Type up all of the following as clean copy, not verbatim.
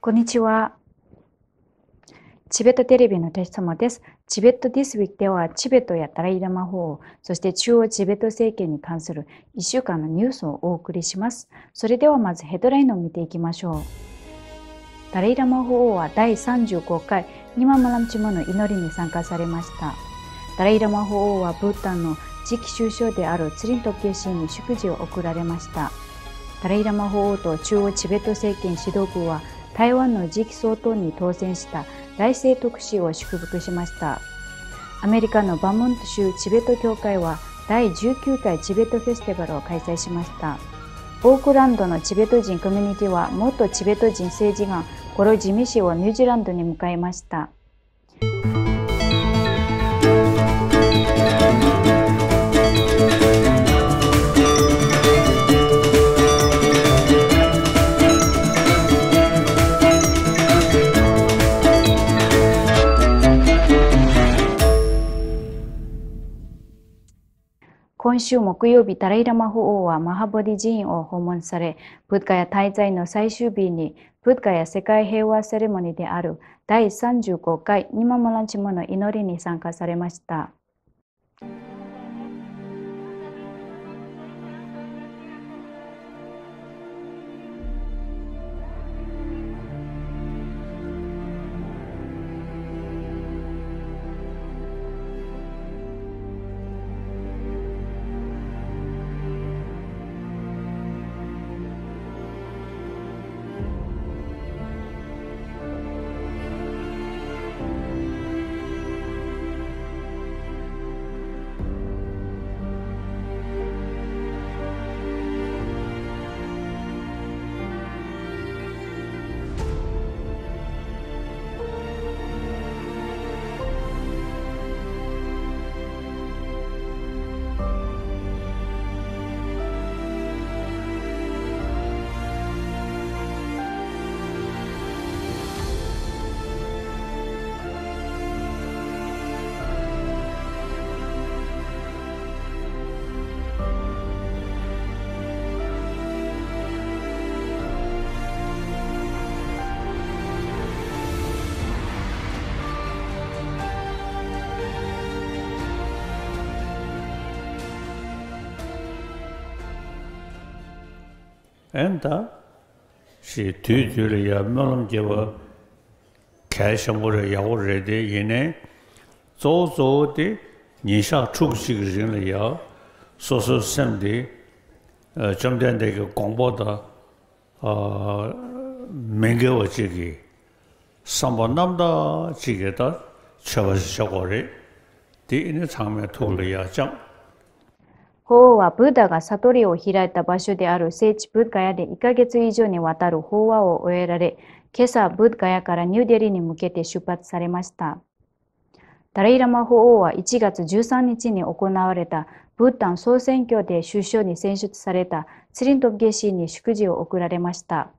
こんにちは。チベットテレビのテストモです。チベット This Week ではチベットやダライラマ法王、そして中央チベット政権に関する1週間のニュースをお送りします。それではまずヘッドラインを見ていきましょう。ダライラマ法王は第35回ニママラムチモの祈りに参加されました。ダライラマ法王はブータンの次期首相であるツリントッケシーに祝辞を贈られました。ダライラマ法王と中央チベット政権指導部は台湾の次期総統に当選した来世特使を祝福しました。アメリカのバーモント州チベット協会は第19回チベットフェスティバルを開催しました。オークランドのチベット人コミュニティは元チベット人政治家コロジミ氏をニュージーランドに迎えました。今週木曜日、ダライラマ法王はマハボディ寺院を訪問され、ブッダガヤ滞在の最終日にブッダガヤ世界平和セレモニーである第35回ニママランチモの祈りに参加されました。엔다 시 뒤줄이야 물음제와 개성으로 야고르데 얘네 조조데 니샤 축식이야 소소선데 점된데 그 공보다 맹겨지기 삼번남다 지게다 쳐버셔고래 뒤에 장면 돌려야 장法王はブッダが悟りを開いた場所である聖地ブッダヤで1ヶ月以上にわたる法話を終えられ、今朝ブッダヤからニューデリーに向けて出発されました。ダライラマ法王は1月13日に行われたブータン総選挙で首相に選出されたツリントッゲシーに祝辞を贈られました。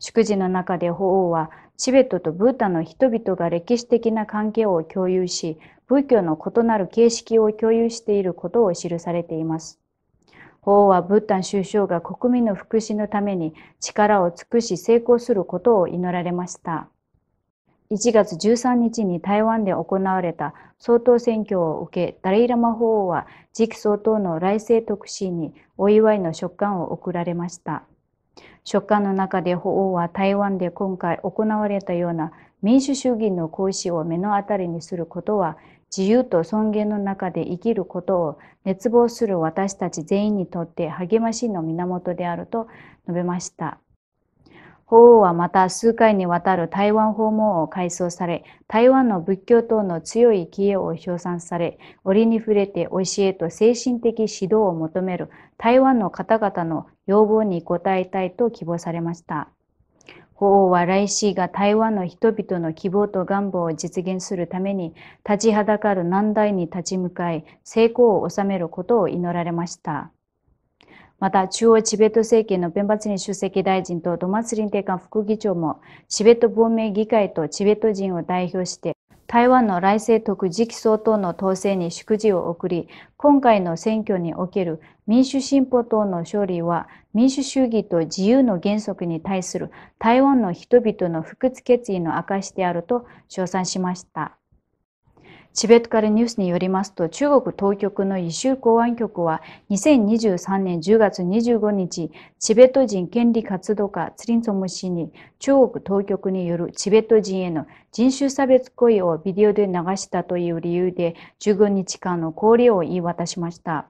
祝辞の中で法王はチベットとブータンの人々が歴史的な関係を共有し、仏教の異なる形式を共有していることを記されています。法王はブッタン首相が国民の福祉のために力を尽くし成功することを祈られました。1月13日に台湾で行われた総統選挙を受け、ダライラマ法王は次期総統の来世特使にお祝いの書簡を贈られました。書簡の中で法王は台湾で今回行われたような民主主義の行使を目の当たりにすることは、自由と尊厳の中で生きることを熱望する私たち全員にとって励ましの源であると述べました。法王はまた数回にわたる台湾訪問を回想され、台湾の仏教等の強い気鋭を称賛され、折に触れて教えと精神的指導を求める台湾の方々の要望に応えたいと希望されました。法王は来世が台湾の人々の希望と願望を実現するために立ちはだかる難題に立ち向かい、成功を収めることを祈られました。また、中央チベット政権のペンバツニ出席大臣とドマツリンテカン副議長も、チベット亡命議会とチベット人を代表して、台湾の来世徳次期総統の統制に祝辞を送り、今回の選挙における民主進歩党の勝利は民主主義と自由の原則に対する台湾の人々の不屈決意の証であると称賛しました。チベットからニュースによりますと、中国当局の異州公安局は2023年10月25日、チベット人権利活動家ツリンソム氏に中国当局によるチベット人への人種差別行為をビデオで流したという理由で15日間の拘留を言い渡しました。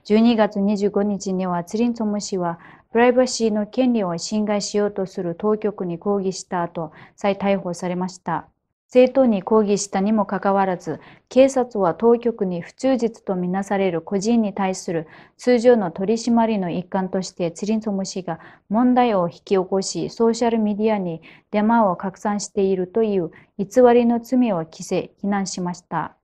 12月25日にはツリンソム氏はプライバシーの権利を侵害しようとする当局に抗議した後、再逮捕されました。正当に抗議したにもかかわらず、警察は当局に不忠実とみなされる個人に対する通常の取り締まりの一環としてツリンソム氏が問題を引き起こし、ソーシャルメディアにデマを拡散しているという偽りの罪を着せ、非難しました。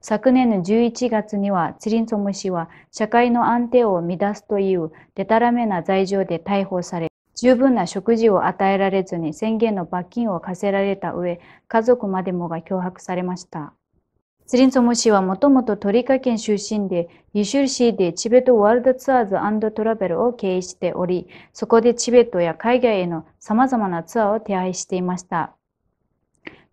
昨年の11月にはツリンソム氏は社会の安定を乱すというデタラメな罪状で逮捕され、十分な食事を与えられずに宣言の罰金を課せられた上、家族までもが脅迫されました。ツリンソム氏はもともとトリカ県出身で、ユシュル市でチベットワールドツアーズ&トラベルを経営しており、そこでチベットや海外への様々なツアーを手配していました。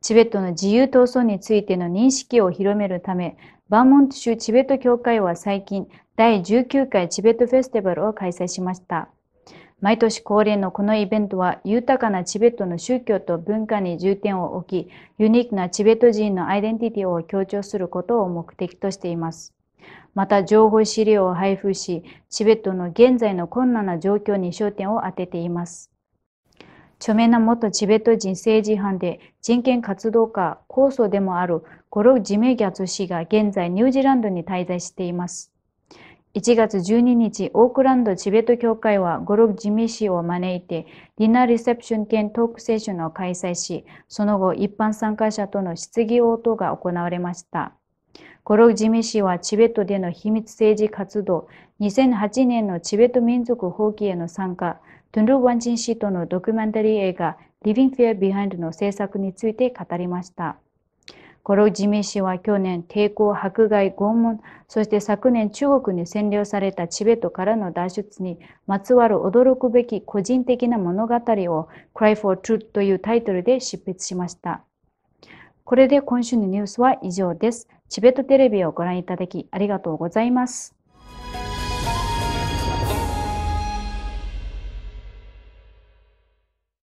チベットの自由闘争についての認識を広めるため、バーモント州チベット協会は最近、第19回チベットフェスティバルを開催しました。毎年恒例のこのイベントは豊かなチベットの宗教と文化に重点を置き、ユニークなチベット人のアイデンティティを強調することを目的としています。また情報資料を配布し、チベットの現在の困難な状況に焦点を当てています。著名な元チベット人政治犯で人権活動家、構想でもあるゴロ・ジメギャツ氏が現在ニュージーランドに滞在しています。1月12日、オークランドチベット協会はゴロ・ジミ氏を招いてディナーリセプション兼トークセッションを開催し、その後一般参加者との質疑応答が行われました。ゴロ・ジミ氏はチベットでの秘密政治活動、2008年のチベット民族放棄への参加、トゥンルー・ワンチン氏とのドキュメンタリー映画 Living Fear Behind の制作について語りました。ゴロ・ジミ氏は去年抵抗、迫害、拷問、そして昨年中国に占領されたチベットからの脱出にまつわる驚くべき個人的な物語を Cry for Truth というタイトルで執筆しました。これで今週のニュースは以上です。チベットテレビをご覧いただきありがとうございます。